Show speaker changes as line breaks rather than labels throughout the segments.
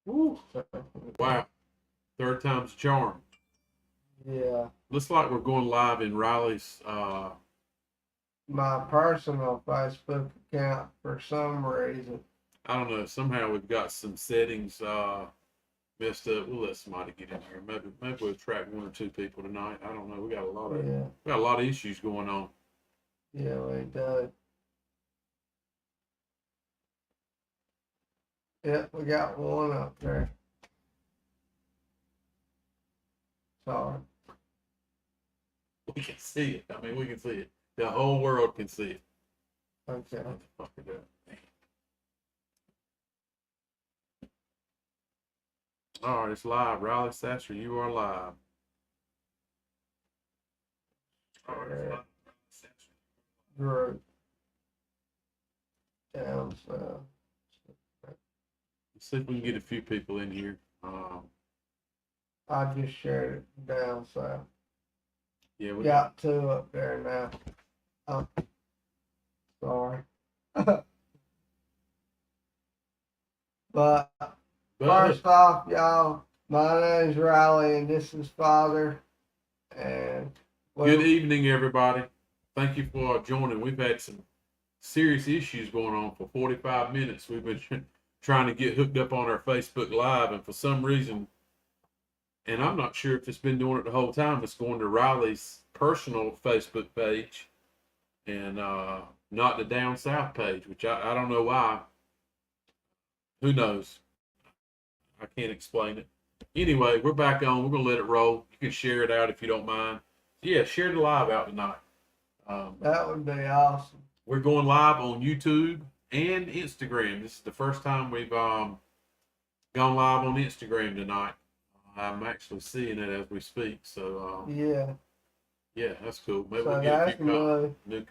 Woo. Wow. Third time's a charm.
Yeah.
Looks like we're going live in Riley's.
My personal Facebook account for some reason.
I don't know. Somehow we've got some settings messed up. We'll let somebody get in here. Maybe we'll attract one or two people tonight. I don't know. We got a lot of issues going on.
Yeah, we do. Yep, we got one up there. Sorry.
We can see it. I mean, we can see it. The whole world can see it.
Okay.
What the fuck is that? All right, it's live. Riley Sasser, you are live. All right,
Group. Down south.
let's see if we can get a few people in here.
I just shared it down south.
Yeah, we
Got two up there now. Oh, sorry. But first off, y'all, my name's Riley and this is Father. And
good evening, everybody. Thank you for joining. We've had some serious issues going on for 45 minutes. We've been trying to get hooked up on our Facebook Live, and for some reason, and I'm not sure if it's been doing it the whole time, it's going to Riley's personal Facebook page and not the Down South page, which I don't know why. Who knows? I can't explain it. Anyway, we're back on. We're going to let it roll. You can share it out if you don't mind. Yeah, share the live out tonight.
That would be awesome.
We're going live on YouTube and Instagram. This is the first time we've gone live on Instagram tonight. I'm actually seeing it as we speak. So yeah, that's cool. Maybe
so
we'll get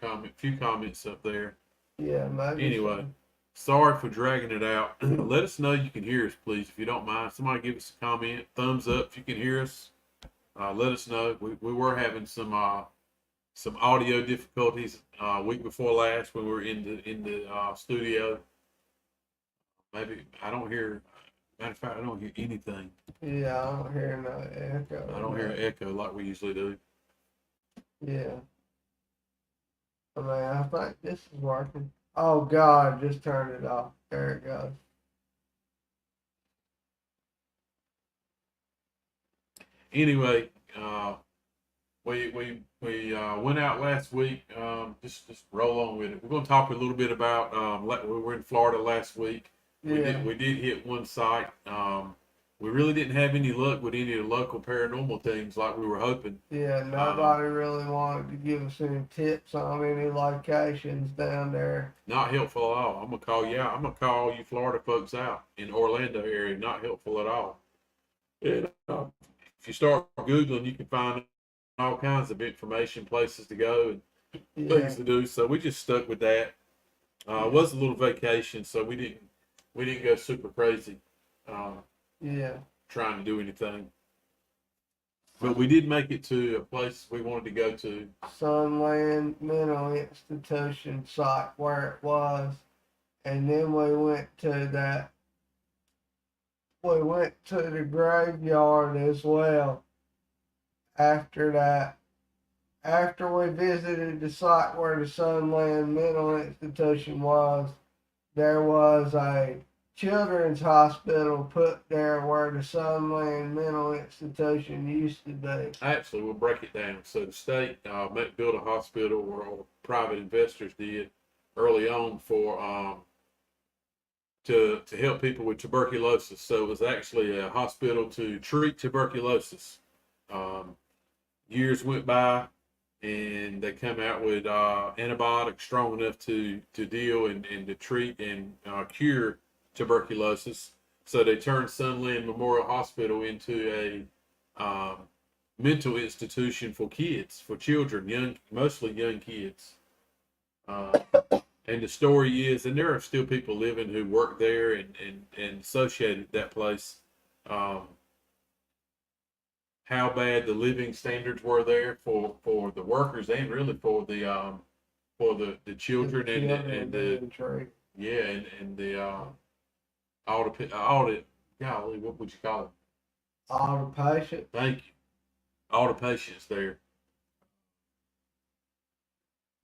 a few comments up there.
Yeah, maybe.
Anyway, sorry for dragging it out. Let us know you can hear us, please, if you don't mind. Somebody give us a comment, thumbs up if you can hear us. Let us know. We were having some audio difficulties week before last when we were in the studio. Maybe I don't hear. Matter of fact, I don't hear anything.
Yeah, I don't hear no echo.
I don't hear an echo like we usually do.
Yeah. I mean, I think this is working. Oh God, just turned it off. There it goes.
Anyway, we went out last week. Just roll on with it. We're going to talk a little bit about. We were in Florida last week.
Yeah.
We did hit one site. We really didn't have any luck with any of the local paranormal things like we were hoping.
Yeah, nobody really wanted to give us any tips on any locations down there.
Not helpful at all. I'm gonna call you out. I'm gonna call you Florida folks out in Orlando area. Not helpful at all. And, if you start Googling, you can find all kinds of information, places to go, and things to do. So we just stuck with that. It was a little vacation, so we didn't go super crazy. Trying to do anything. But we did make it to a place we wanted to go to.
Sunland Mental Institution site where it was. And then we went to the graveyard as well. After that, after we visited the site where the Sunland Mental Institution was, there was a children's hospital put there where the Sunland Mental Institution used to be.
Actually, we'll break it down. So the state built a hospital, or private investors did early on for to help people with tuberculosis. So it was actually a hospital to treat tuberculosis. Years went by, and they come out with antibiotics strong enough to deal and to treat and cure tuberculosis. So they turned Sunland Memorial Hospital into a mental institution for kids, for children, mostly young kids. And the story is, and there are still people living who work there and associated with that place. How bad the living standards were there for the workers and really for the children and the all the golly, what would you call it?
All the patients.
Thank you. All the patients there.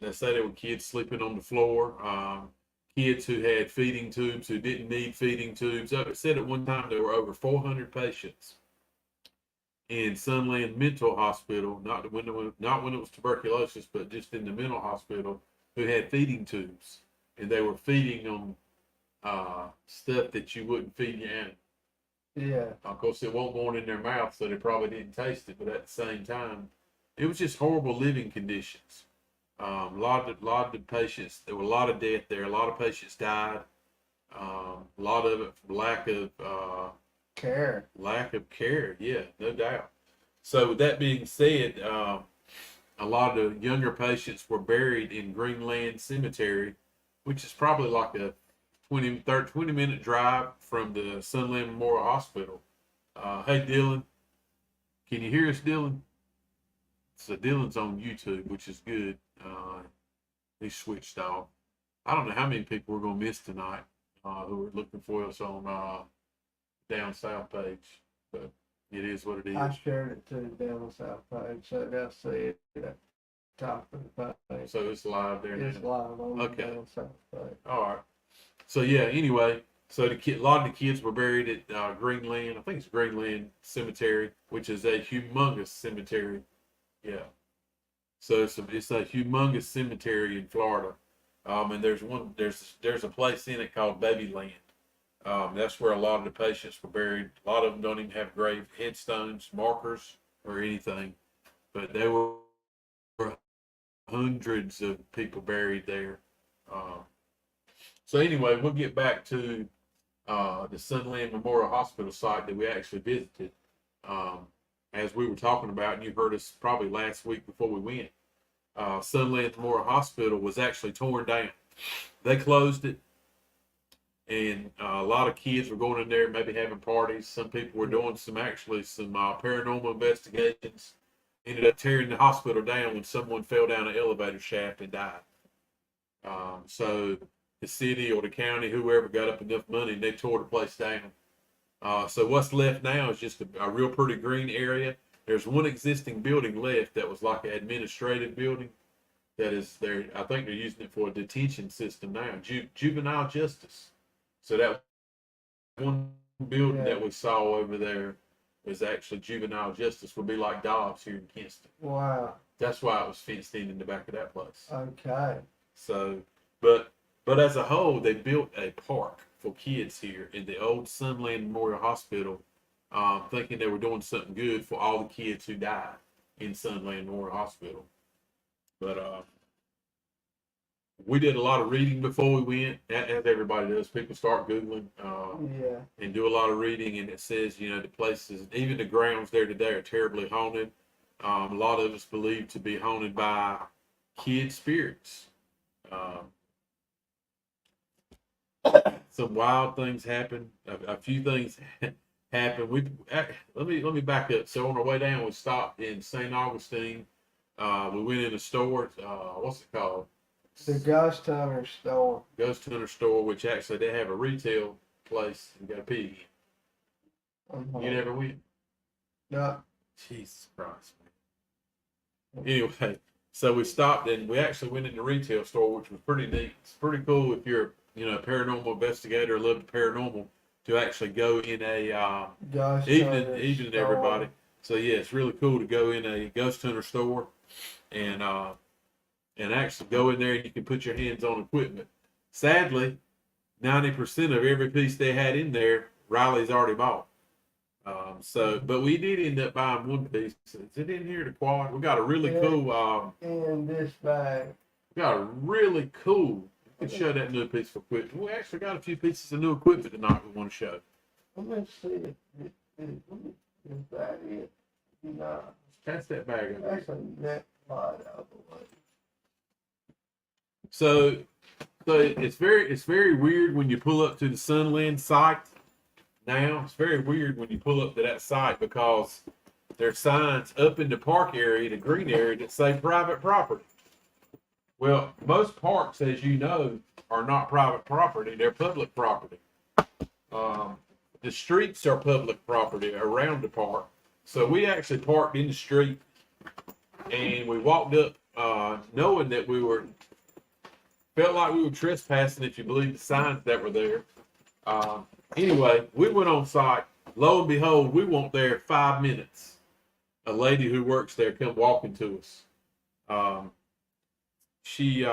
They say there were kids sleeping on the floor, kids who had feeding tubes who didn't need feeding tubes. It said at one time there were over 400 patients in Sunland Mental Hospital, not when it was tuberculosis, but just in the mental hospital, who had feeding tubes, and they were feeding them stuff that you wouldn't feed your animal.
Yeah.
Of course, it won't go on in their mouth, so they probably didn't taste it. But at the same time, it was just horrible living conditions. A lot of the patients, there were a lot of death there. A lot of patients died. A lot of it for lack of
Care.
Yeah, no doubt. So with that being said, a lot of the younger patients were buried in Greenland Cemetery, which is probably like a 20-minute drive from the Sunland Memorial Hospital. Hey, Dylan. Can you hear us, Dylan? So Dylan's on YouTube, which is good. He switched off. I don't know how many people we're going to miss tonight who are looking for us on Down South page, but it is what it is.
I shared it to the Down South page, so they'll see it at the top of the page.
So it's live there now.
It's live on
Okay.
the Down South page.
All right. So yeah. Anyway, so a lot of the kids were buried at Greenland. I think it's Greenland Cemetery, which is a humongous cemetery. Yeah. So it's a humongous cemetery in Florida, and there's a place in it called Babyland. That's where a lot of the patients were buried. A lot of them don't even have grave headstones, markers, or anything, but there were hundreds of people buried there. So anyway, we'll get back to the Sunland Memorial Hospital site that we actually visited. As we were talking about, and you heard us probably last week before we went, Sunland Memorial Hospital was actually torn down. They closed it, and a lot of kids were going in there, maybe having parties. Some people were doing some paranormal investigations. Ended up tearing the hospital down when someone fell down an elevator shaft and died. So the city or the county, whoever got up enough money, they tore the place down. So what's left now is just a real pretty green area. There's one existing building left that was like an administrative building that is there. I think they're using it for a detention system now, juvenile justice. So that one building that we saw over there is actually juvenile justice. Would be like Dobbs here in Kinston.
Wow.
That's why it was fenced in the back of that place.
Okay.
So, but as a whole, they built a park for kids here in the old Sunland Memorial Hospital, thinking they were doing something good for all the kids who died in Sunland Memorial Hospital. But we did a lot of reading before we went, as everybody does. People start Googling and do a lot of reading, and it says, the places, even the grounds there today are terribly haunted. A lot of us believe to be haunted by kid spirits. Some wild things happen. A few things happen. Let me back up. So on our way down, we stopped in St. Augustine. We went in a store. What's it called?
The Ghost Hunter store.
Ghost Hunter store, which actually they have a retail place and got a pig in. You never went?
No.
Jesus Christ, man. Anyway, so we stopped and we actually went in the retail store, which was pretty neat. It's pretty cool if you're a paranormal investigator or love the paranormal to actually go in a evening everybody. So yeah, it's really cool to go in a Ghost Hunter store and actually go in there and you can put your hands on equipment. Sadly, 90% of every piece they had in there, Riley's already bought. But we did end up buying one piece. Is it in here, the quad? We got a really cool.
In this bag.
We got a really cool. You can show that new piece of equipment. We actually got a few pieces of new equipment tonight we want to show.
Let me see it. Is that it? No.
Pass that bag over.
That's a net light out the way.
So it's very weird when you pull up to the Sunland site. Now it's very weird when you pull up to that site because there's signs up in the park area, the green area, that say private property. Well, most parks, as you know, are not private property; they're public property. the streets are public property around the park. So we actually parked in the street and we walked up, knowing that felt like we were trespassing if you believe the signs that were there. Anyway, we went on site. Lo and behold, we weren't there 5 minutes. A lady who works there come walking to us. She,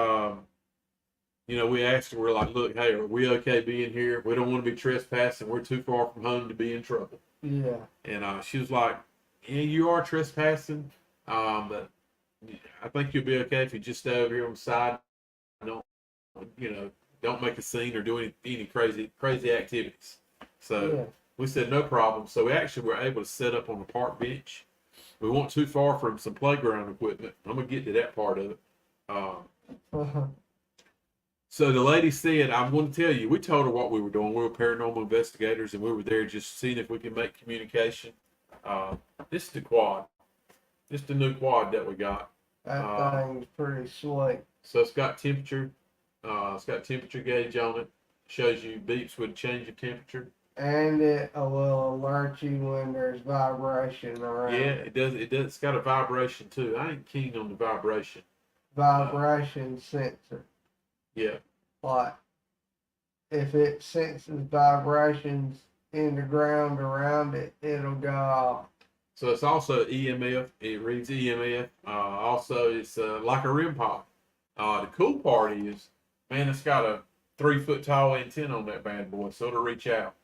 we asked her, we're like, look, hey, are we okay being here? We don't want to be trespassing. We're too far from home to be in trouble.
Yeah.
And she was like, yeah, you are trespassing, but I think you'll be okay if you just stay over here on the side. Don't make a scene or do any crazy activities. So
Yeah.
we said no problem. So we actually were able to set up on the park bench. We weren't too far from some playground equipment. I'm gonna get to that part of it. So the lady said, I'm going to tell you, we told her what we were doing. We were paranormal investigators, and we were there just seeing if we could make communication. This is the quad. This is the new quad that we got.
That thing's pretty sweet.
So it's got temperature. It's got temperature gauge on it. Shows you beeps with a change of temperature.
And it will alert you when there's vibration around.
Yeah, it does. It does. It's got a vibration too. I ain't keen on the vibration.
Vibration sensor.
Yeah.
Like, if it senses vibrations in the ground around it, it'll go off.
So it's also EMF. It reads EMF. Also, it's like a REM pod. The cool part is, man, it's got a 3-foot tall antenna on that bad boy, so it'll reach out.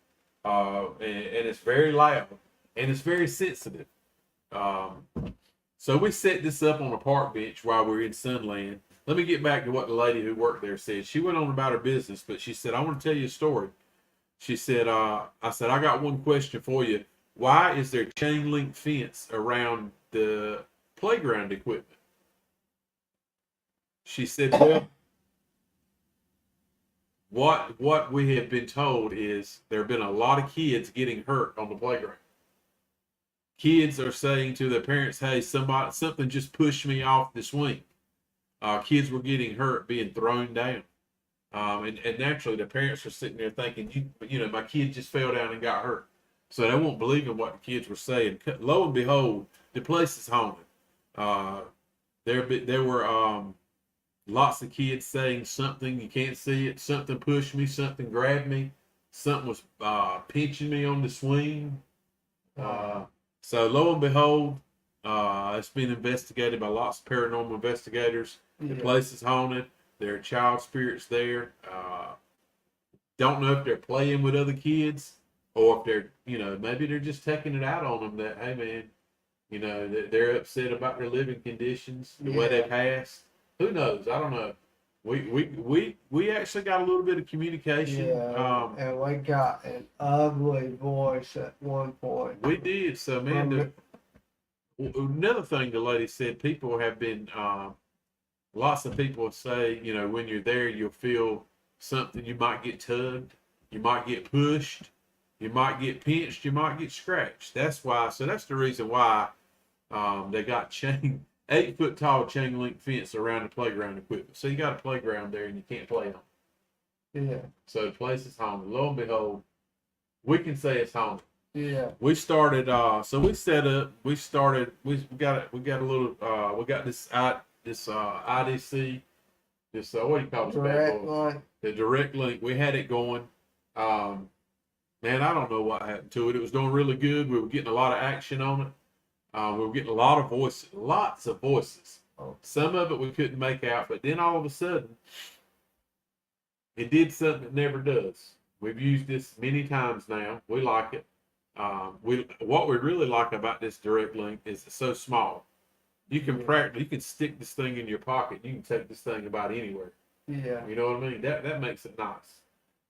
And it's very loud, and it's very sensitive. So we set this up on a park bench while we were in Sunland. Let me get back to what the lady who worked there said. She went on about her business, but she said, I want to tell you a story. She said, I got one question for you. Why is there chain link fence around the playground equipment? She said, well, what we have been told is there have been a lot of kids getting hurt on the playground. Kids are saying to their parents, hey, something just pushed me off the swing. Kids were getting hurt, being thrown down. And naturally, the parents are sitting there thinking, my kid just fell down and got hurt. So they won't believe in what the kids were saying. Lo and behold, the place is haunted. There were lots of kids saying something, you can't see it, something pushed me, something grabbed me, something was pinching me on the swing. So lo and behold, it's been investigated by lots of paranormal investigators. The place is haunted. There are child spirits there. Don't know if they're playing with other kids or if they're, maybe they're just taking it out on them that, hey man, they're upset about their living conditions, the way they passed. Who knows? I don't know. We actually got a little bit of communication.
And we got an ugly voice at one point.
We did. So man, another thing the lady said, people have been, lots of people say, when you're there, you'll feel something. You might get tugged, you might get pushed, you might get pinched, you might get scratched. That's the reason why they got 8-foot tall chain link fence around the playground equipment. So you got a playground there and you can't play on it.
Yeah.
So the place is haunted. Lo and behold, we can say it's haunted.
Yeah.
We started. So we set up. We started. We got a little. We got this IDC. This what do you call this?
Direct link.
The direct link. We had it going. Man, I don't know what happened to it. It was doing really good. We were getting a lot of action on it. We were getting a lot of voices, lots of voices. Some of it we couldn't make out, but then all of a sudden, it did something it never does. We've used this many times now. We like it. What we really like about this direct link is it's so small. You can stick this thing in your pocket. You can take this thing about anywhere.
Yeah.
You know what I mean? That makes it nice.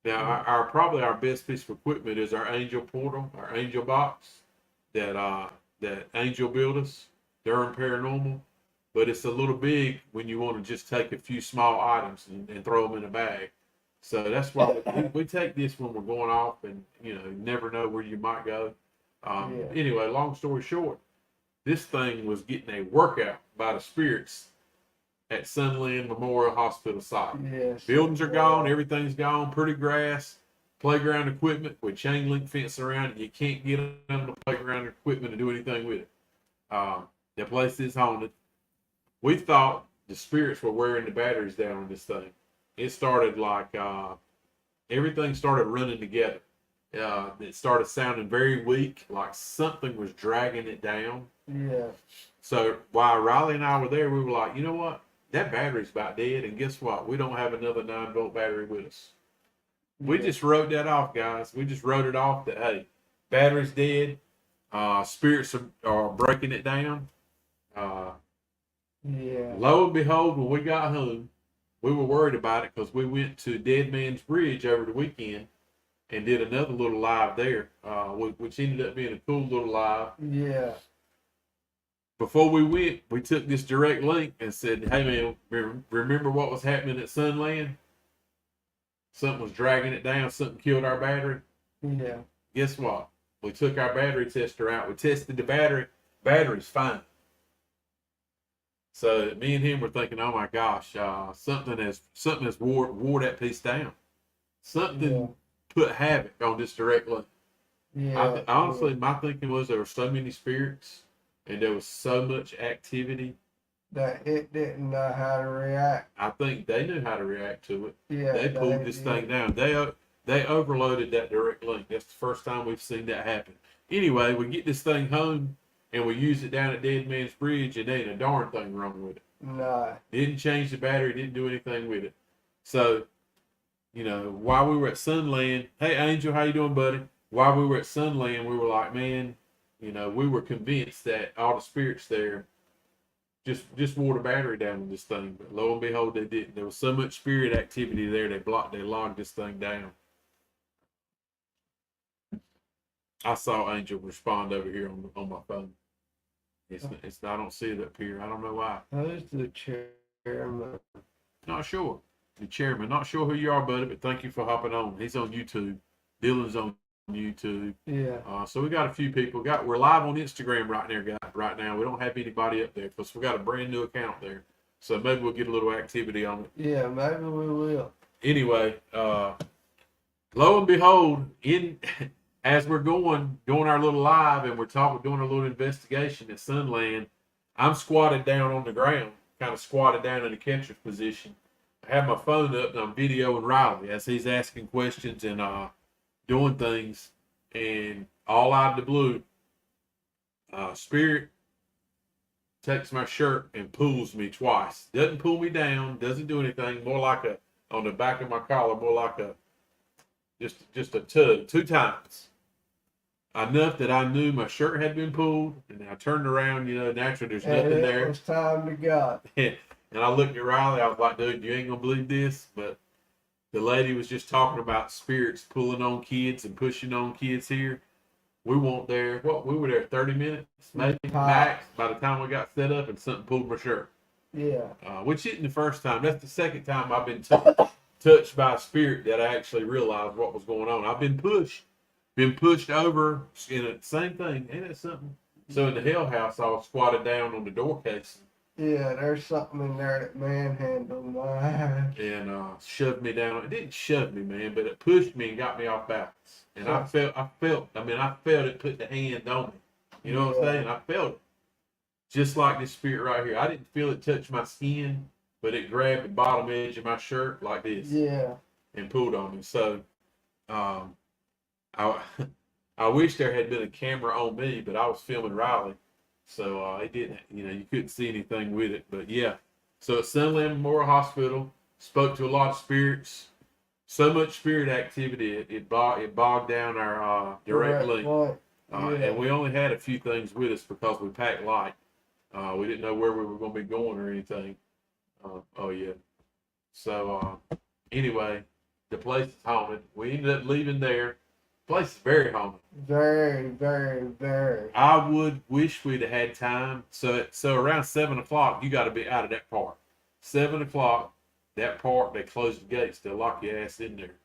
Now, probably our best piece of equipment is our Angel Portal, our Angel Box that Angel built us, Durham Paranormal, but it's a little big when you want to just take a few small items and throw them in a bag. So that's why we take this when we're going off, and you never know where you might go. Anyway, long story short, this thing was getting a workout by the spirits at Sunland Memorial Hospital site.
Yes.
Buildings are gone, everything's gone, pretty grass. playground equipment with chain link fence around it. You can't get on the playground equipment and do anything with it. The place is haunted. We thought the spirits were wearing the batteries down on this thing. It started like everything started running together. It started sounding very weak, like something was dragging it down.
Yeah.
So while Riley and I were there, we were like, you know what? That battery's about dead, and guess what? We don't have another 9-volt battery with us. We just wrote that off, guys. We just wrote it off that, hey, battery's dead. Spirits are breaking it down.
Yeah.
Lo and behold, when we got home, we were worried about it because we went to Dead Man's Bridge over the weekend and did another little live there, which ended up being a cool little live.
Yeah.
Before we went, we took this direct link and said, hey man, remember what was happening at Sunland? Something was dragging it down. Something killed our battery.
Yeah.
Guess what? We took our battery tester out. We tested the battery. Battery's fine. So me and him were thinking, oh my gosh, something has wore that piece down. Something put havoc on this direct link.
Yeah.
Honestly, my thinking was there were so many spirits and there was so much activity
that it didn't know how to react.
I think they knew how to react to it.
Yeah.
They pulled this thing down. They overloaded that direct link. That's the first time we've seen that happen. Anyway, we get this thing home and we use it down at Dead Man's Bridge, and there ain't a darn thing wrong with it.
No.
Didn't change the battery, didn't do anything with it. So, while we were at Sunland, hey Angel, how you doing, buddy? While we were at Sunland, we were like, man, we were convinced that all the spirits there just wore the battery down on this thing. But lo and behold, they didn't. There was so much spirit activity there, they logged this thing down. I saw Angel respond over here on my phone. It's I don't see it up here. I don't know why.
Who's the chairman?
Not sure. The chairman. Not sure who you are, buddy, but thank you for hopping on. He's on YouTube. Dylan's on YouTube.
Yeah.
So we got a few people. We're live on Instagram right now. We don't have anybody up there because we got a brand new account there. So maybe we'll get a little activity on it.
Yeah, maybe we will.
Anyway, lo and behold, as we're doing our little live and we're doing a little investigation at Sunland, I'm squatted down on the ground, kind of squatted down in the catcher's position. I have my phone up and I'm videoing Riley as he's asking questions and doing things, and all out of the blue, Spirit takes my shirt and pulls me twice. Doesn't pull me down, doesn't do anything, more like on the back of my collar, more like just a tug, 2 times. Enough that I knew my shirt had been pulled, and I turned around, naturally there's nothing there.
It was time to go.
And I looked at Riley, I was like, dude, you ain't gonna believe this, but the lady was just talking about spirits pulling on kids and pushing on kids here. We weren't there. We were there 30 minutes, maybe max, by the time we got set up, and something pulled my shirt.
Yeah.
Which isn't the first time. That's the second time I've been touched by a spirit that I actually realized what was going on. I've been pushed over in the same thing. Ain't that something? So in the Hell House, I was squatted down on the door casing.
Yeah, there's something in there that manhandled my ass.
And shoved me down. It didn't shove me, man, but it pushed me and got me off balance. And I felt it put the hand on me. You know what I'm saying? I felt it. Just like this spirit right here. I didn't feel it touch my skin, but it grabbed the bottom edge of my shirt like this.
Yeah.
And pulled on me. So, I wish there had been a camera on me, but I was filming Riley. So it didn't, you couldn't see anything with it. But yeah, so at Sunland Memorial Hospital, spoke to a lot of spirits. So much spirit activity, it bogged down our direct link. And we only had a few things with us because we packed light. We didn't know where we were going to be going or anything. So anyway, the place is haunted. We ended up leaving there. The place is very haunted.
Very, very, very.
I would wish we'd have had time. So around 7 o'clock, you got to be out of that park. 7 o'clock, that park, they close the gates. They'll lock your ass in there.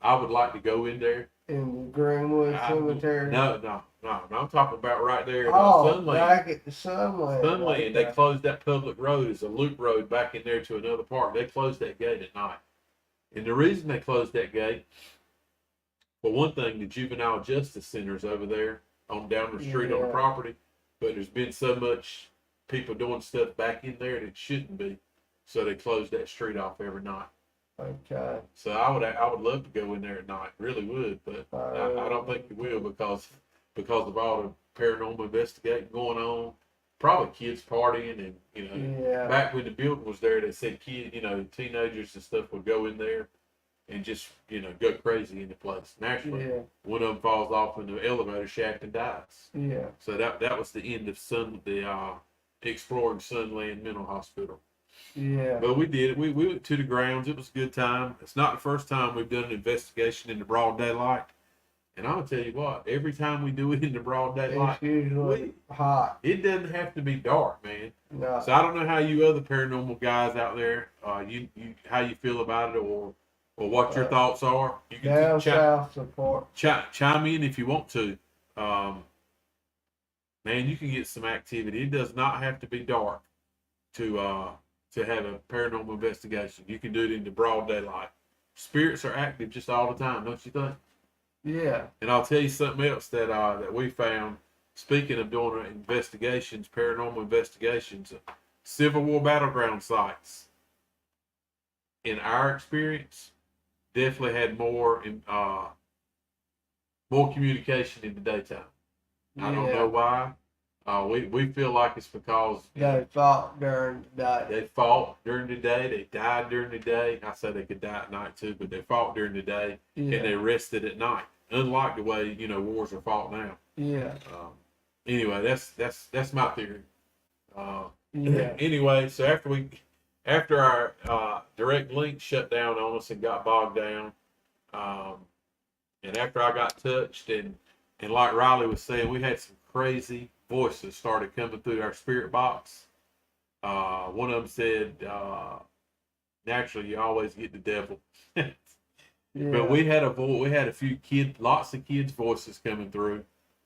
I would like to go in there.
In the Greenwood Cemetery?
No. I'm talking about right there.
Sunland.
Back
at the Sunland.
Sunland. They closed that public road. It's a loop road back in there to another park. They closed that gate at night. And the reason they closed that gate For one thing, the juvenile justice centers over there on down the street on the
Yeah.
property, but there's been so much people doing stuff back in there that shouldn't be, so they closed that street off every night.
Okay.
So I would love to go in there at night, really would, but I don't think we will because of all the paranormal investigating going on. Probably kids partying and
Yeah.
back when the building was there, they said teenagers and stuff would go in there and just go crazy in the place. Naturally,
Yeah.
one of them falls off in the elevator shaft and dies.
Yeah.
So that was the end of Exploring Sunland Mental Hospital.
Yeah.
But we did it. We went to the grounds. It was a good time. It's not the first time we've done an investigation in the broad daylight. And I'm gonna tell you what, every time we do it in the broad daylight,
It's usually hot.
it doesn't have to be dark, man.
No.
So I don't know how you other paranormal guys out there, you how you feel about it, or what your thoughts are. You can
Down south support.
chime in if you want to. Man, you can get some activity. It does not have to be dark to have a paranormal investigation. You can do it in the broad daylight. Spirits are active just all the time, don't you think?
Yeah.
And I'll tell you something else that we found. Speaking of doing investigations, paranormal investigations, Civil War battleground sites, in our experience, definitely had more communication in the daytime. I don't know why. We feel like it's because
They fought during the day.
they fought during the day, they died during the day. I say they could die at night too, but they fought during the day and they rested at night. Unlike the way wars are fought now.
Yeah.
Anyway, that's my theory.
Yeah.
Anyway, so after our direct link shut down on us and got bogged down, and after I got touched and like Riley was saying, we had some crazy voices started coming through our spirit box. One of them said, "Naturally, you always get the devil."
Yeah.
But we had a few lots of kids' voices coming through.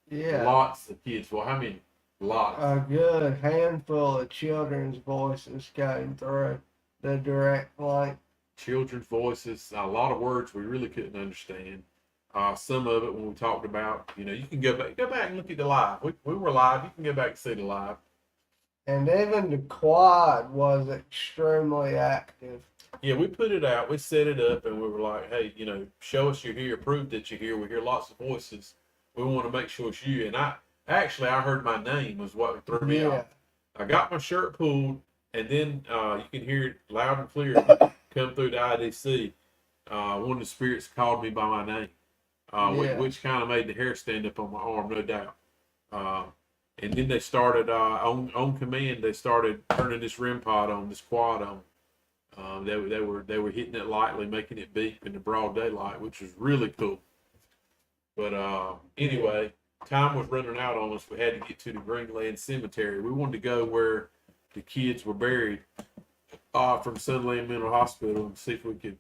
Yeah.
Lots of kids. Well, how many? Lots.
A good handful of children's voices came through the direct link.
Children's voices. A lot of words we really couldn't understand. Some of it when we talked about, you can go back and look at the live. We were live. You can go back and see the live.
And even the quad was extremely active.
Yeah, we put it out. We set it up, and we were like, hey, show us you're here. Prove that you're here. We hear lots of voices. We want to make sure it's you. And I heard my name was what threw me off. I got my shirt pulled, and then you can hear it loud and clear come through the IDC. One of the spirits called me by my name, which kind of made the hair stand up on my arm, no doubt. And then they started on command. They started turning this REM pod on, this quad on. They were hitting it lightly, making it beep in the broad daylight, which was really cool. But anyway, time was running out on us. We had to get to the Greenland Cemetery. We wanted to go where the kids were buried from Sunland Mental Hospital and see if we could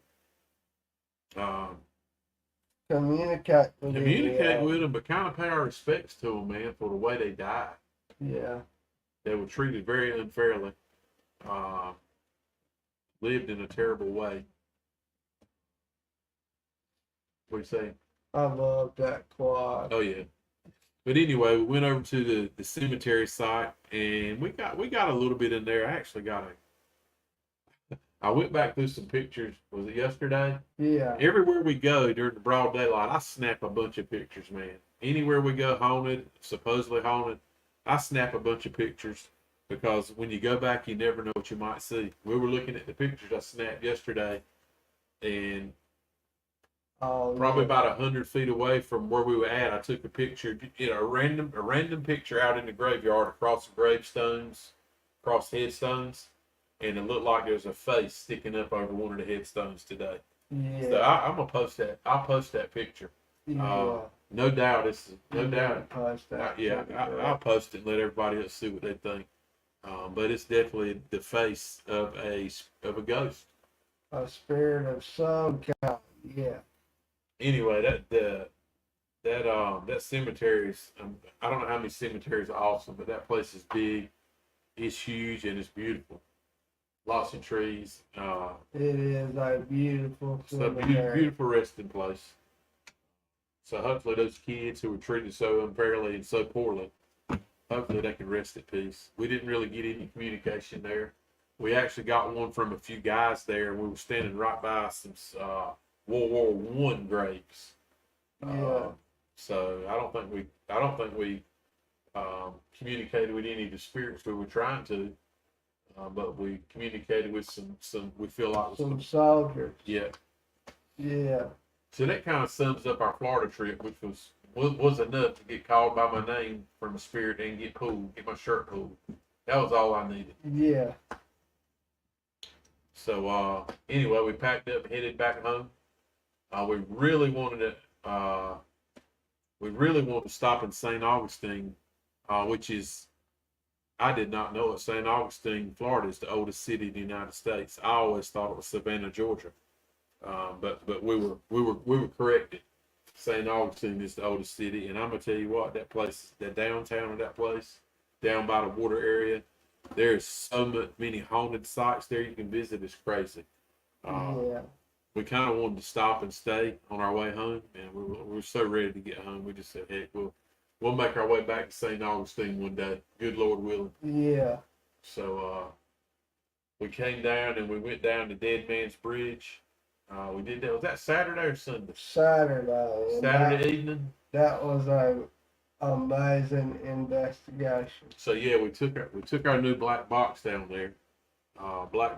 communicate
with them, but kind of pay our respects to them, man, for the way they died.
Yeah.
They were treated very unfairly. Lived in a terrible way. What do you say?
I love that quad.
Oh yeah. But anyway, we went over to the cemetery site, and we got a little bit in there. I actually I went back through some pictures. Was it yesterday?
Yeah.
Everywhere we go during the broad daylight, I snap a bunch of pictures, man. Anywhere we go haunted, supposedly haunted, I snap a bunch of pictures. Because when you go back, you never know what you might see. We were looking at the pictures I snapped yesterday, and probably about 100 feet away from where we were at, I took a picture, a random picture out in the graveyard across the gravestones, across headstones, and it looked like there was a face sticking up over one of the headstones today.
Yeah.
So I'm gonna post that. I'll post that picture.
Yeah.
No doubt, no doubt.
Post that.
I'll post it and let everybody else see what they think. But it's definitely the face of a ghost.
A spirit of some kind. Yeah.
Anyway, that cemetery is, I don't know how many cemeteries are awesome, but that place is big, it's huge, and it's beautiful. Lots of trees.
It is a beautiful
cemetery. Beautiful resting place. So hopefully those kids who were treated so unfairly and so poorly, hopefully they can rest at peace. We didn't really get any communication there. We actually got one from a few guys there. We were standing right by some World War One graves.
Yeah.
So I don't think we communicated with any of the spirits we were trying to, but we communicated with some we feel like was
Some soldiers.
yeah.
Yeah.
So that kind of sums up our Florida trip, which was enough to get called by my name from a spirit and get my shirt pulled. That was all I needed.
Yeah.
So anyway, we packed up, headed back home. We really wanted to stop in St. Augustine, which is, I did not know it. St. Augustine, Florida is the oldest city in the United States. I always thought it was Savannah, Georgia. But we were corrected. St. Augustine is the oldest city, and I'm gonna tell you what, that place, the downtown of that place, down by the water area, there's so many haunted sites there you can visit. It's crazy.
Yeah.
We kind of wanted to stop and stay on our way home, and we were so ready to get home. We just said, heck, we'll make our way back to St. Augustine one day, good Lord willing.
Yeah.
So we came down and we went down to Dead Man's Bridge. We did that. Was that Saturday or Sunday?
Saturday. And
Saturday evening.
That was a amazing investigation.
So yeah, we took our new black box down there. Another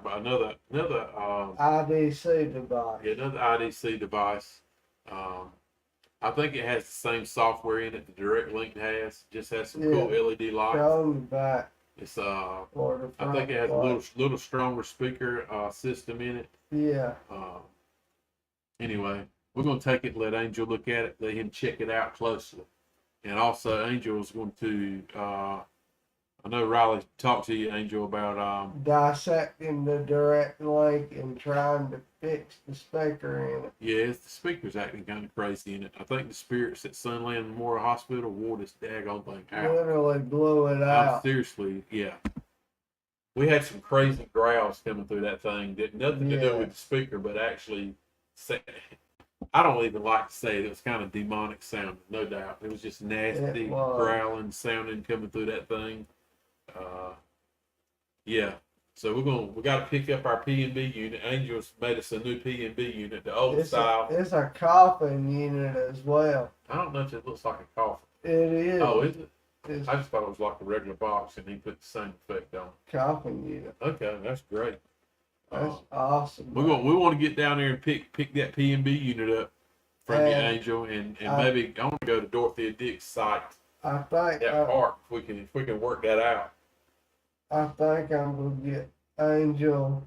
IDC device.
yeah, another IDC device. I think it has the same software in it the Direct Link has. Just has some cool LED lights.
Show me back.
It's
I
think it has a little stronger speaker system in it.
Yeah.
Anyway, we're gonna take it, let Angel look at it, let him check it out closely. And also Angel is going to I know Riley talked to you, Angel, about
Dissecting the Direct Link and trying to fix the speaker in it.
yeah, the speaker's acting kind of crazy in it. I think the spirits at Sunland Memorial Hospital wore this daggone thing out.
Literally blew it out.
Seriously, yeah. We had some crazy growls coming through that thing. That nothing to do with the speaker, but actually, I don't even like to say it. It was kind of demonic sounding, no doubt. It was just nasty growling, sounding coming through that thing. Yeah. So we got to pick up our P&B unit. Angel's made us a new P&B unit, the old style.
It's a coffin unit as well.
I don't know if it looks like a coffin.
It is.
Oh, is it?
It's
I just thought it was like a regular box, and he put the same effect on it.
coffin unit.
Okay, that's great.
That's awesome.
We want to get down there and pick that P&B unit up from you, Angel, and maybe I want to go to Dorothea Dick's site.
I think
That park, if we can work that out.
I think I'm gonna get Angel.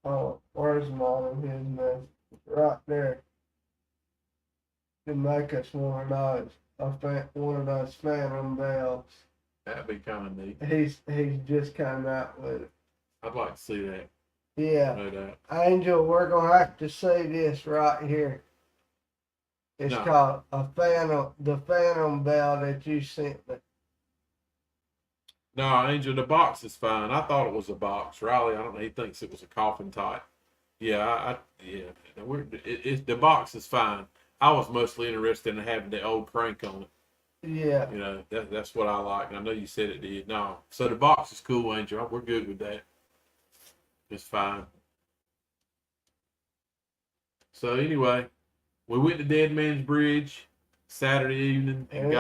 Oh, where's mom and his name? Right there. To make us one of those phantom bells.
That'd be kind of neat.
He's just come out with it.
I'd like to see that.
Yeah.
No doubt.
Angel, we're gonna have to see this right here. It's called the phantom bell that you sent me.
No, Angel, the box is fine. I thought it was a box. Riley, I don't know. He thinks it was a coffin type. Yeah, the box is fine. I was mostly interested in having the old crank on it.
Yeah.
You know, that's what I like. I know you said it did. No, so the box is cool, Angel. We're good with that. It's fine. So anyway, we went to Dead Man's Bridge Saturday evening and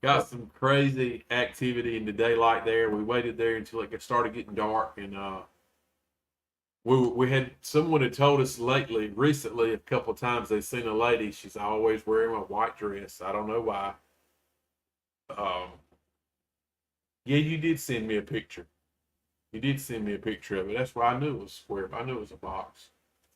got some crazy activity in the daylight there. We waited there until it started getting dark, and someone had told us recently, a couple of times they've seen a lady. She's always wearing a white dress. I don't know why. Yeah, you did send me a picture. You did send me a picture of it. That's why I knew it was square. I knew it was a box.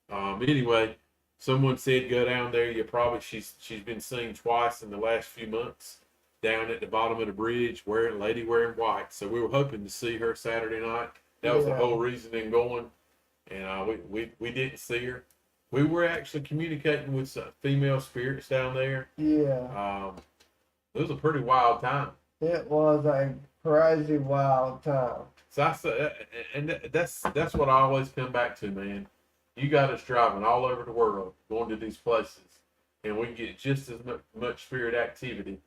Anyway, someone said go down there. She's been seen twice in the last few months down at the bottom of the bridge, wearing white. So we were hoping to see her Saturday night. That was the whole reason in going. And we didn't see her. We were actually communicating with some female spirits down there.
Yeah.
It was a pretty wild time.
It was a crazy wild time.
So that's what I always come back to, man. You got us driving all over the world, going to these places, and we get just as much spirit activity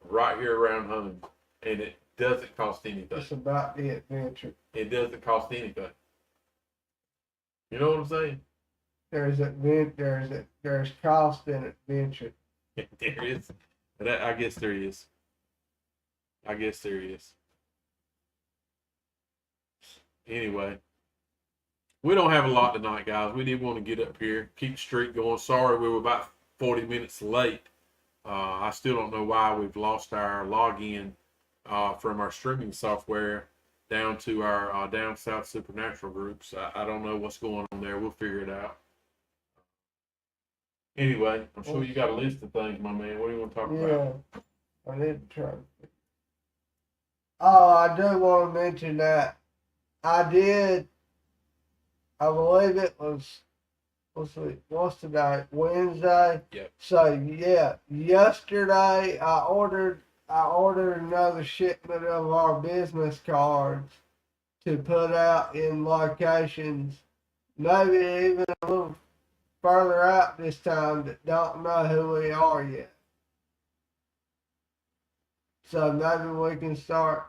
right here around home, and it doesn't cost anything.
It's about the adventure.
It doesn't cost anything. You know what I'm saying?
There's cost in adventure.
There is. I guess there is. I guess there is. Anyway, we don't have a lot tonight, guys. We did want to get up here, keep the streak going. Sorry we were about 40 minutes late. I still don't know why we've lost our login from our streaming software down to our Down South Supernatural groups. I don't know what's going on there. We'll figure it out. Anyway, I'm sure you got a list of things, my man. What do you want to talk about?
Yeah, I need to try. Oh, I do want to mention that I believe it was, what's today? Wednesday?
Yep.
So, yeah, yesterday I ordered another shipment of our business cards to put out in locations, maybe even a little further out this time, that don't know who we are yet. So maybe we can start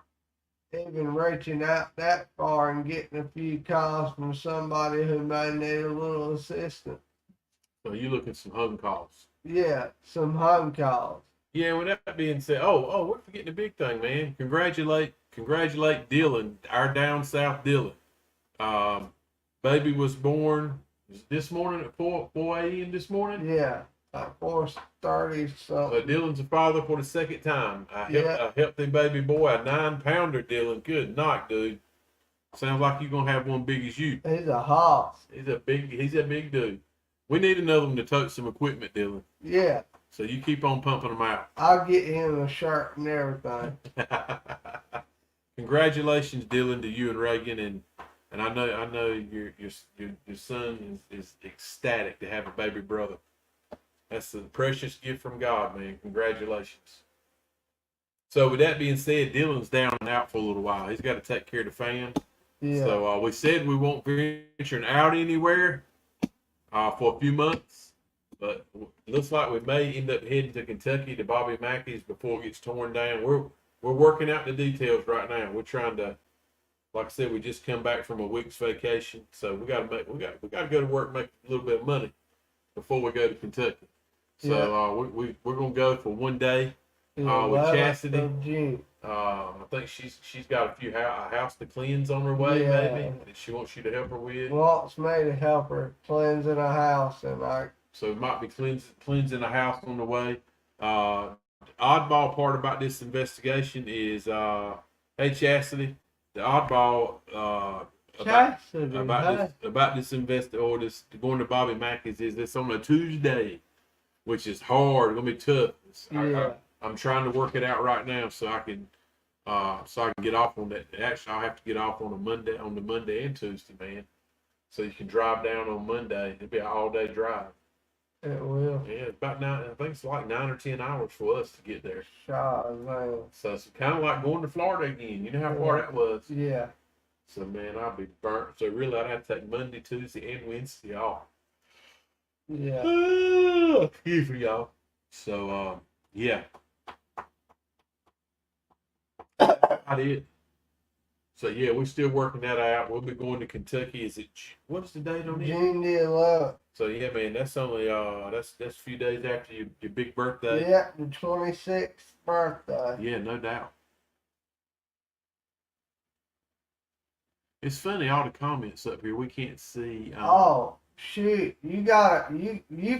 even reaching out that far and getting a few calls from somebody who may need a little assistance.
So you looking some home calls?
Yeah, some home calls.
Yeah. With that being said, we're forgetting the big thing, man. Congratulate Dylan, our Down South Dylan. Baby was born this morning at 4 a.m. this morning.
Yeah, like 4:30 something.
Dylan's a father for the second time. A healthy baby boy, a 9-pounder. Dylan, good night, dude. Sounds like you're gonna have one big as you.
He's a hoss.
He's a big dude. We need another one to tote some equipment, Dylan.
Yeah.
So you keep on pumping them out.
I'll get him a shirt and everything.
Congratulations, Dylan, to you and Reagan, and I know your son is ecstatic to have a baby brother. That's a precious gift from God, man. Congratulations. So with that being said, Dylan's down and out for a little while. He's got to take care of the fam.
Yeah.
So we said we won't venture out anywhere for a few months, but it looks like we may end up heading to Kentucky to Bobby Mackey's before it gets torn down. We're working out the details right now. We're trying to, like I said, we just come back from a week's vacation, so we got to go to work, make a little bit of money before we go to Kentucky. So we're gonna go for one day with Chastity. I think she's got a house to cleanse on her way, maybe that she wants you to help her with.
Wants me to help her cleansing a house, and
so it might be cleansing a house on the way. Oddball part about this investigation is, hey Chastity, the oddball about this going to Bobby Mackey's is this on a Tuesday, which is hard. It's gonna be tough. I'm trying to work it out right now so I can get off on that. Actually, I'll have to get off on the Monday and Tuesday, man. So you can drive down on Monday. It'll be an all-day drive.
It will.
Yeah, it's about 9. I think it's like 9 or 10 hours for us to get there.
Man.
So it's kind of like going to Florida again. You know how far that was.
Yeah.
So man, I'll be burnt. So really, I'd have to take Monday, Tuesday, and Wednesday off.
Yeah.
Excuse me, y'all. So yeah. I did. So yeah, we're still working that out. We'll be going to Kentucky. What's the date on it?
June the 11th.
So yeah, man, that's only that's a few days after your big birthday.
Yeah, the 26th birthday.
Yeah, no doubt. It's funny, all the comments up here we can't see.
Oh shoot, you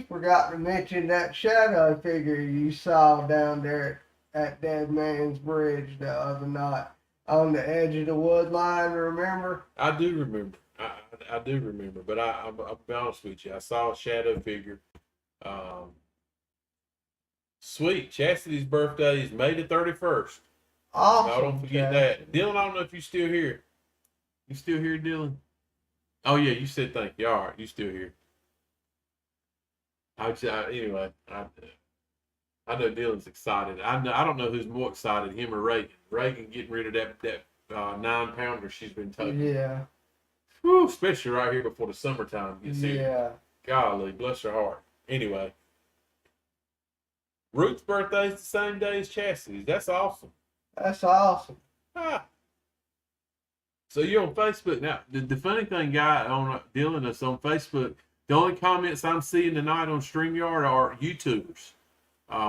forgot to mention that shadow figure you saw down there at Dead Man's Bridge the other night on the edge of the wood line. Remember?
I do remember. I do remember, but I'll be honest with you. I saw a shadow figure. Sweet. Chastity's birthday is May the 31st.
Awesome.
No, don't forget that. Dylan, I don't know if you're still here. You still here, Dylan? Oh yeah, you said thank you. All right, you still here. Anyway, I know Dylan's excited. I don't know who's more excited, him or Reagan. Reagan getting rid of that 9-pounder she's been taking.
Yeah.
Whew, especially right here before the summertime gets here.
Yeah.
Golly, bless her heart. Anyway, Ruth's birthday is the same day as Chastity's. That's awesome.
That's awesome.
Ah. So you're on Facebook now. The funny thing, guy, on Dylan, us on Facebook, the only comments I'm seeing tonight on StreamYard are YouTubers,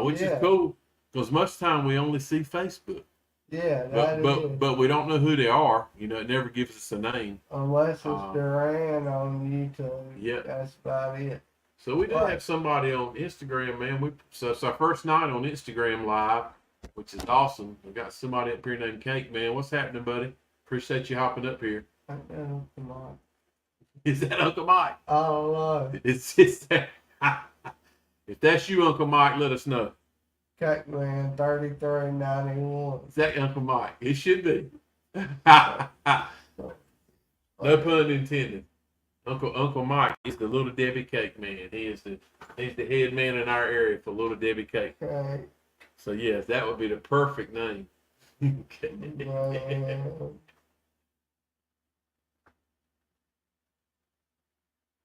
which is
Yeah.
cool because most of the time we only see Facebook.
Yeah,
But
that
but
is.
but we don't know who they are. You know, it never gives us a name.
Unless it's
Um,
Duran on YouTube.
Yeah.
That's about it.
So we did
Right.
have somebody on Instagram, man. So it's our first night on Instagram Live, which is awesome. We got somebody up here named Cake, man. What's happening, buddy? Appreciate you hopping up here.
Come on.
Is that Uncle Mike?
I don't know.
It's just that. If that's you, Uncle Mike, let us know.
Cake Man 3391.
Is that Uncle Mike? It should be. No pun intended. Uncle Mike is the Little Debbie Cake Man. He's the head man in our area for Little Debbie Cake.
Okay.
So yes, that would be the perfect name. Okay.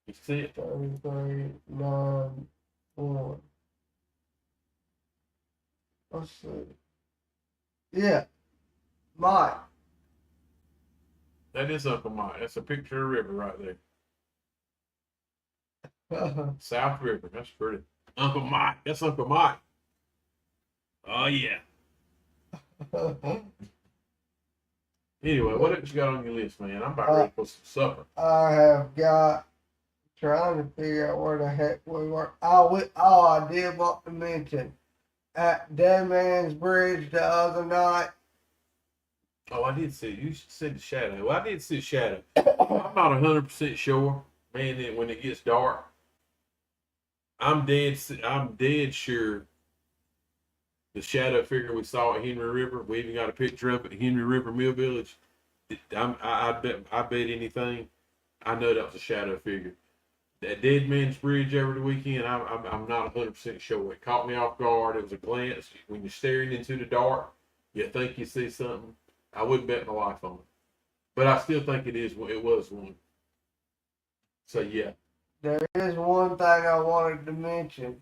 You see it?
3391. Let's see. Yeah. Mike.
That is Uncle Mike. That's a picture of a river right there. South River. That's pretty. Uncle Mike. That's Uncle Mike. Oh yeah. Anyway, what else you got on your list, man? I'm about ready for some supper.
I have got trying to figure out where the heck we were. I did want to mention at Dead Man's Bridge the other night.
Oh, I did see. You said the shadow. Well, I did see the shadow. I'm not 100% sure, man. That when it gets dark, I'm dead sure the shadow figure we saw at Henry River. We even got a picture of it at Henry River Mill Village. I bet anything. I know that was a shadow figure. That Dead Man's Bridge over the weekend, I'm not 100% sure. It caught me off guard. It was a glance. When you're staring into the dark, you think you see something. I wouldn't bet my life on it, but I still think it was one. So yeah.
There is one thing I wanted to mention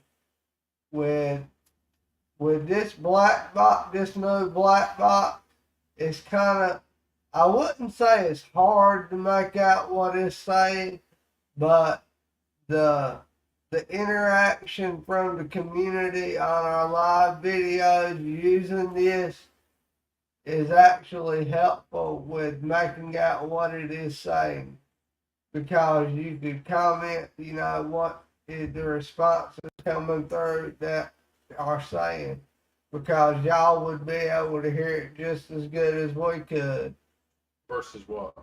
with this black box, this new black box. It's kind of, I wouldn't say it's hard to make out what it's saying, but the interaction from the community on our live videos using this is actually helpful with making out what it is saying, because you could comment, what is the responses coming through that are saying, because y'all would be able to hear it just as good as we could.
Versus what?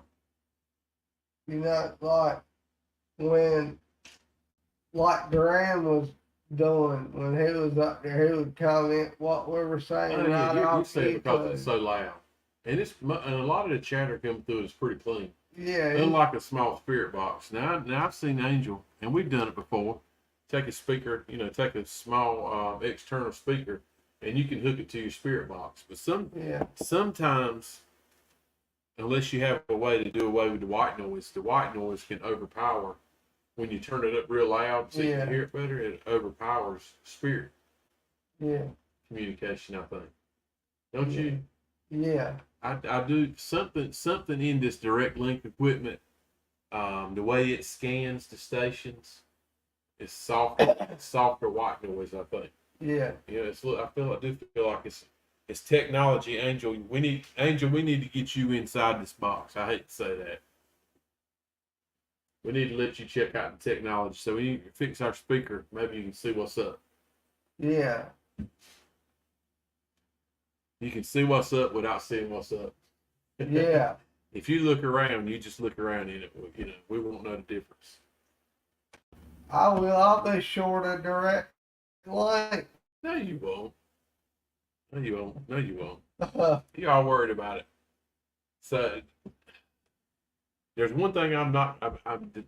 Like Duran was doing when he was up there, he would comment what we were saying right
You
off
say it because
YouTube.
it's so loud, and a lot of the chatter coming through is pretty clean.
Yeah,
Unlike a small spirit box. Now I've seen Angel, and we've done it before. Take a speaker, take a small external speaker, and you can hook it to your spirit box. But sometimes, unless you have a way to do away with the white noise can overpower. When you turn it up real loud so you can hear it better, it overpowers spirit communication, I think. Don't you?
Yeah.
I do something in this direct link equipment. The way it scans the stations is softer white noise, I think.
Yeah.
I do feel like it's technology, Angel. We need to get you inside this box. I hate to say that. We need to let you check out the technology. So when you fix our speaker, maybe you can see what's up.
Yeah.
You can see what's up without seeing what's up.
Yeah.
If you look around, you just look around in it. We won't know the difference.
I'll be short of direct link.
No, you won't. No, you won't. You're all worried about it. So there's one thing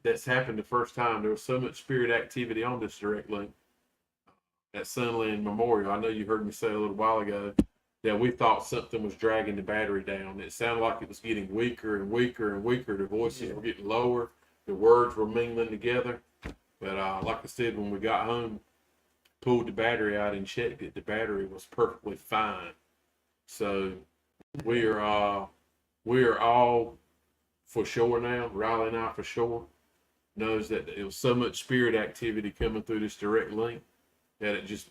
that's happened the first time. There was so much spirit activity on this direct link at Sunland Memorial. I know you heard me say a little while ago that we thought something was dragging the battery down. It sounded like it was getting weaker and weaker and weaker. The voices were getting lower. The words were mingling together. But like I said, when we got home, pulled the battery out and checked it. The battery was perfectly fine. So we are all for sure now. Riley and I for sure knows that it was so much spirit activity coming through this direct link that it just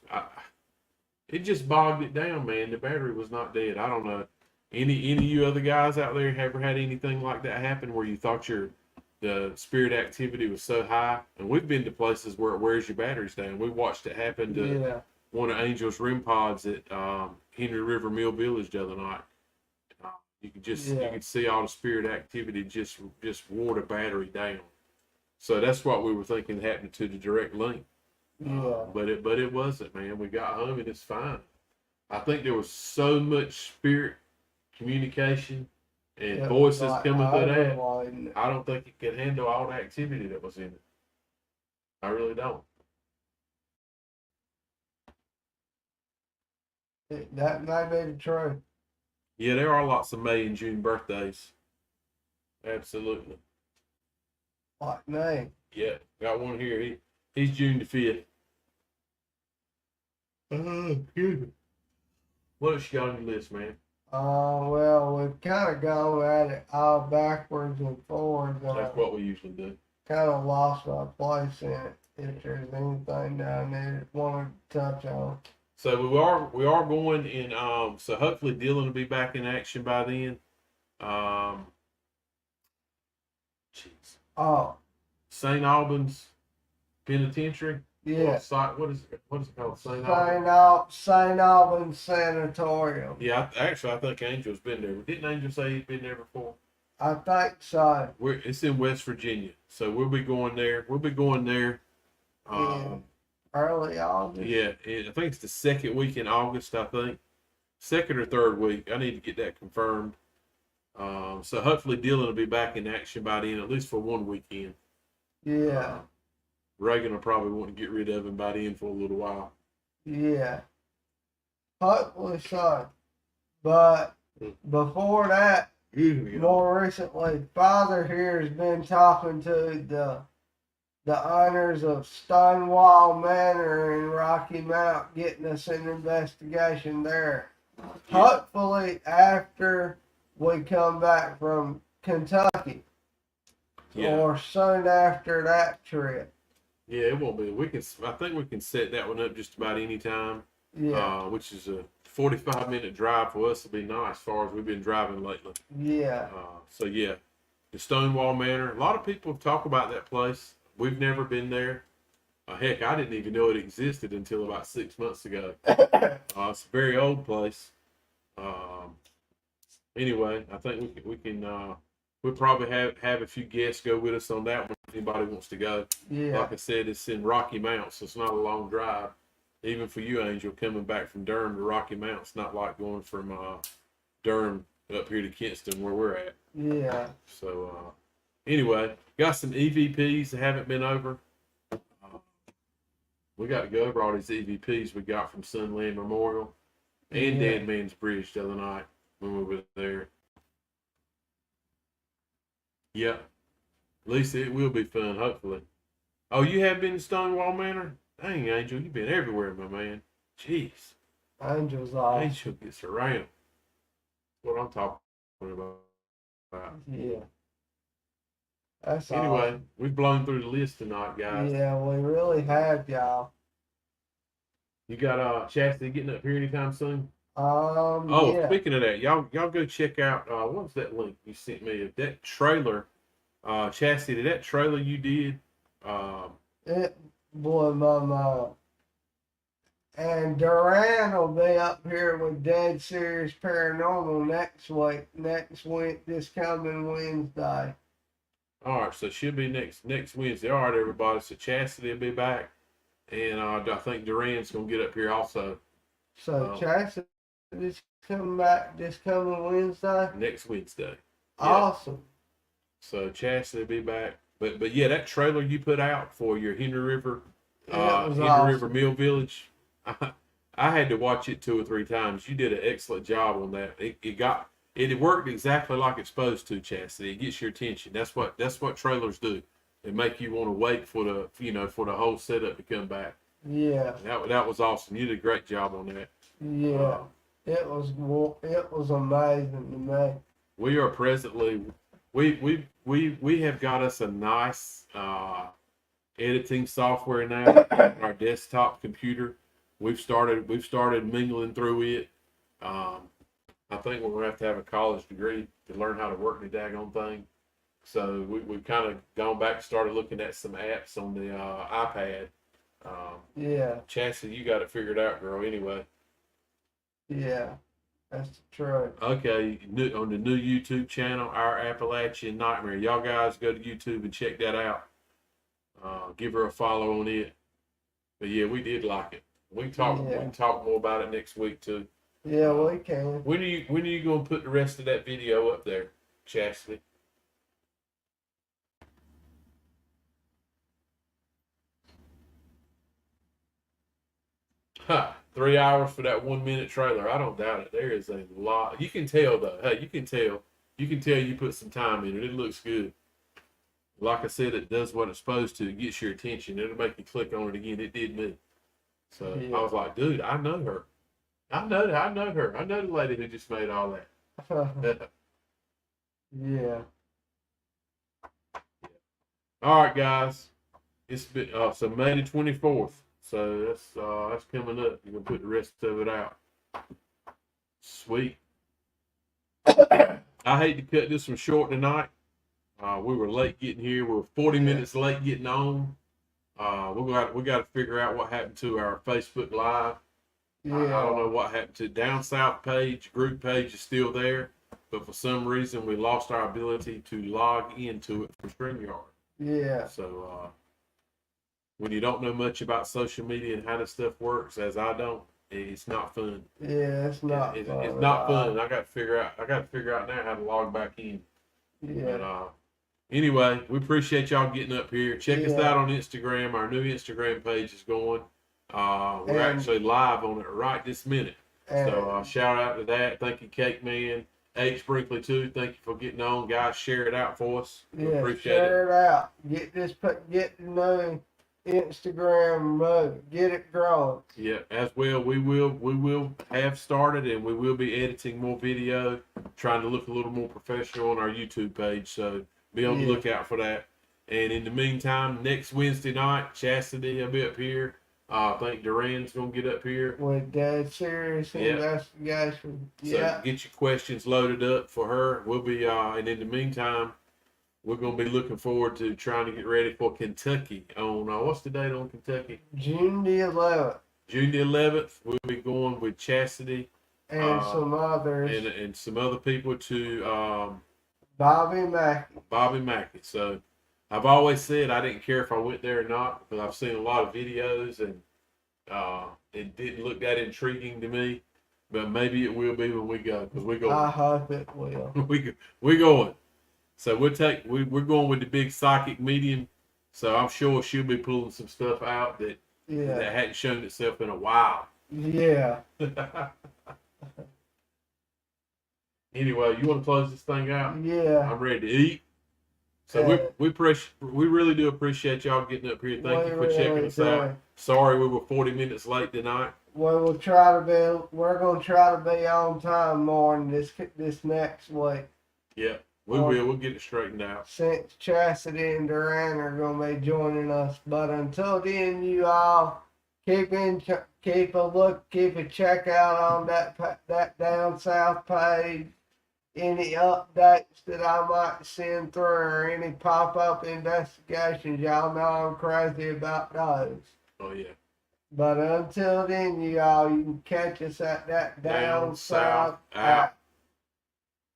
bogged it down, man. The battery was not dead. I don't know. Any of you other guys out there ever had anything like that happen where you thought the spirit activity was so high? And we've been to places where it wears your batteries down. We watched it happen to one of Angel's REM pods at Henry River Mill Village the other night. You could see all the spirit activity just wore the battery down. So that's what we were thinking happened to the direct link. But it wasn't, man. We got home and it's fine. I think there was so much spirit communication and voices coming through that. I don't think it could handle all the activity that was in it. I really don't.
That might be the truth.
Yeah, there are lots of May and June birthdays. Absolutely.
Like me.
Yeah, got one here. He's June the 5th. Excuse me. What else you got on your list, man?
Well, we've kind of gone at it all backwards and forwards.
That's what we usually do.
Kind of lost my place in it. If there's anything down there that wanted to touch on.
So we are going in. So hopefully Dylan will be back in action by then.
Oh,
St. Albans Penitentiary.
yeah.
What is it called? St.
Albans Sanatorium.
Yeah, I think Angel's been there. Didn't Angel say he'd been there before?
I think so.
It's in West Virginia, so we'll be going there.
Early August.
Yeah, I think it's the second week in August. I think second or third week. I need to get that confirmed. So hopefully Dylan will be back in action by then, at least for one weekend.
Yeah.
Reagan will probably want to get rid of him by then for a little while.
Yeah. Hopefully so. But before that, more recently, Father here has been talking to the owners of Stonewall Manor in Rocky Mount, getting us an investigation there. Yeah. Hopefully after we come back from Kentucky. Yeah. Or soon after that trip.
Yeah, it won't be. I think we can set that one up just about any time.
Yeah.
Which is a 45-minute drive for us to be nice, as far as we've been driving lately.
Yeah.
So yeah, the Stonewall Manor. A lot of people talk about that place. We've never been there. Heck, I didn't even know it existed until about 6 months ago. It's a very old place. Anyway, I think we can. We'll probably have a few guests go with us on that one if anybody wants to go.
Yeah.
Like I said, it's in Rocky Mount, so it's not a long drive. Even for you, Angel, coming back from Durham to Rocky Mount, it's not like going from Durham up here to Kinston where we're at.
Yeah.
So anyway, got some EVPs that haven't been over. We got to go over all these EVPs we got from Sunland Memorial and Dead Man's Bridge the other night when we were there. Yep. Lisa, it will be fun, hopefully. Oh, you have been to Stonewall Manor? Dang, Angel, you've been everywhere, my man. Jeez.
Angel's awesome.
Angel gets around. That's what I'm talking about.
Yeah. That's
anyway,
awesome.
We've blown through the list tonight, guys.
Yeah, we really have, y'all.
You got Chastity getting up here anytime soon?
Yeah.
Speaking of that, y'all go check out what was that link you sent me? That trailer, Chastity, that trailer you did.
It blew my mind. And Duran will be up here with Dead Serious Paranormal next week, this coming Wednesday.
All right, so she'll be next Wednesday. All right, everybody. So Chastity will be back, and I think Duran's gonna get up here also.
So Chastity's coming back this coming Wednesday.
Next Wednesday.
Awesome.
Yeah. So Chastity will be back, but yeah, that trailer you put out for your Henry River, River Mill Village. I had to watch it 2 or 3 times. You did an excellent job on that. It worked exactly like it's supposed to, Chastity. It gets your attention. That's what trailers do. They make you want to wait for the whole setup to come back.
Yeah.
That was awesome. You did a great job on that.
Yeah. It was amazing to me.
We are presently we have got us a nice editing software now on our desktop computer. We've started mingling through it. I think we're gonna have to have a college degree to learn how to work the daggone thing. So we've kind of gone back and started looking at some apps on the iPad.
Yeah.
Chastity, you got it figured out, girl. Anyway.
Yeah. That's the truth.
Okay, on the new YouTube channel, Our Appalachian Nightmare. Y'all guys go to YouTube and check that out. Give her a follow on it. But yeah, we did like it. We can talk more about it next week too.
Yeah, we can.
When are you going to put the rest of that video up there, Chastity? Ha! 3 hours for that 1 minute trailer. I don't doubt it. There is a lot. You can tell though. Hey, you can tell. You can tell you put some time in it. It looks good. Like I said, it does what it's supposed to. It gets your attention. It'll make you click on it again. It did me. So
Yeah.
I was like, dude, I know her. I know her. I know the lady who just made all that.
Yeah.
All right, guys. It's been so May the 24th. So that's coming up. You can put the rest of it out. Sweet. I hate to cut this one short tonight. We were late getting here. We were 40 minutes late getting on. We got to figure out what happened to our Facebook Live.
Yeah.
I don't know what happened to Down South page. Group page is still there, but for some reason we lost our ability to log into it from StreamYard.
Yeah.
So when you don't know much about social media and how this stuff works, as I don't, it's not fun.
Yeah, it's not.
It's not fun. I got to figure out now how to log back in.
Yeah.
But, anyway, we appreciate y'all getting up here. Check us out on Instagram. Our new Instagram page is going. We're actually live on it right this minute. So shout out to that. Thank you, Cake Man. H Brinkley too. Thank you for getting on, guys. Share it out for us. We appreciate
share it out. Get the new Instagram get it growing.
Yeah, as well. We will have started, and we will be editing more video, trying to look a little more professional on our YouTube page. So be on the lookout for that. And in the meantime, next Wednesday night, Chastity will be up here. I think Duran's gonna get up here
with Dead Serious Investigation.
So get your questions loaded up for her. We'll be and in the meantime, we're gonna be looking forward to trying to get ready for Kentucky on what's the date on Kentucky?
June the 11th.
June the 11th. We'll be going with Chastity
and some others
and some other people to
Bobby
Mackey. So I've always said I didn't care if I went there or not because I've seen a lot of videos and it didn't look that intriguing to me. But maybe it will be when we go because we're going.
I hope it will.
We're going. So we're going with the big psychic medium. So I'm sure she'll be pulling some stuff out that hadn't shown itself in a while.
Yeah.
Anyway, you want to close this thing out?
Yeah.
I'm ready to eat. So we really do appreciate y'all getting up here. Thank you for checking us out. Sorry we were 40 minutes late tonight.
We're gonna try to be on time more in this next week.
Yeah, we will. We'll get it straightened out.
Since Chastity and Duran are gonna be joining us, but until then, you all keep a check out on that Down South page. Any updates that I might send through or any pop-up investigations, y'all know I'm crazy about those.
Oh, yeah.
But until then, you can catch us at that Down South app.